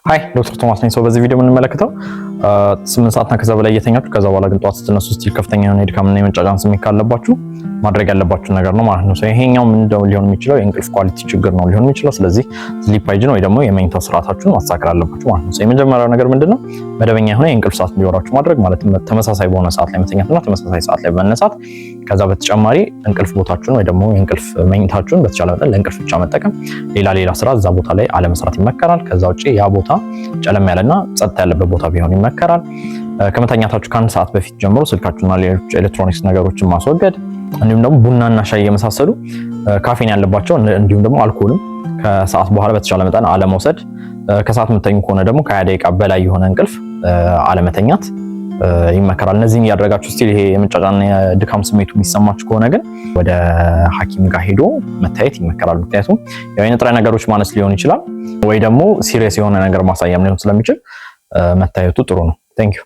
ሃይ ዶክተር ቶማስ ነኝ። በዚህ ቪዲዮ የምንመለከተው 8 ሰዓትና ከዛ በላይ እየተኛችሁ ከዛ በኋላ ግን ጠዋት ስትነሱ ስቲል ከፍተኛ የሆነ የድካምና የመጫጫን ስሜት ካለባችሁ ማድረግ ያለባችሁ ነገር ነው ማለት ነው። ይሄኛው ምን ሊሆን የሚችለው የእንቅልፍ ኳሊቲ ችግር ነው ሊሆን የሚችለው። ስለዚህ ስሊፕ ሃይጂን ወይ ደግሞ የመኝታ ስርዓታችሁን ማስተካከል አለባችሁ ማለት ነው። የመጀመሪያው ነገር ምንድነው? መደበኛ የሆነ የእንቅልፍ ሰዓት እንዲኖራችሁ ማድረግ ማለት ተመሳሳይ በሆነ ሰዓት ላይ መተኛትና ተመሳሳይ ሰዓት ላይ መነሳት። ከዛ በተጨማሪ እንቅልፍ ቦታችሁን ወይ ደግሞ የእንቅልፍ መኝታችሁን በተቻለ መጠን ለእንቅልፍ ብቻ መጠቀም፣ ሌላ ስራ እዛ ቦታ ላይ አለመስራት ይመከራል። ከዛ ውጪ ያ ቦታ ጨለም ያለና ጸጥታ ያለበት ቦታ ቢሆን ይመከራል። ከመተኛታችሁ ከአንድ ሰዓት በፊት ጀምሮ ስልካችሁና ሌሎች ኤሌክትሮኒክስ ነገሮችን ማስወገድ፣ እንዲሁም ደግሞ ቡናና ሻይ የመሳሰሉ ካፌን ያለባቸው እንዲሁም ደግሞ አልኮልም ከሰዓት በኋላ በተቻለ መጠን አለመውሰድ። ከሰዓት የምትተኙ ከሆነ ደግሞ ከ20 ደቂቃ በላይ የሆነ እንቅልፍ አለመተኛት ይመከራል። እነዚህን ያደረጋችሁ ስቲል ይሄ የመጫጫና የድካም ስሜቱ የሚሰማችሁ ከሆነ ግን ወደ ሐኪም ጋር ሄዶ መታየት ይመከራል። ምክንያቱም ያው የንጥረ ነገሮች ማነስ ሊሆን ይችላል ወይ ደግሞ ሲሪየስ የሆነ ነገር ማሳያም ሊሆን ስለሚችል መታየቱ ጥሩ ነው። ቴንክ ዩ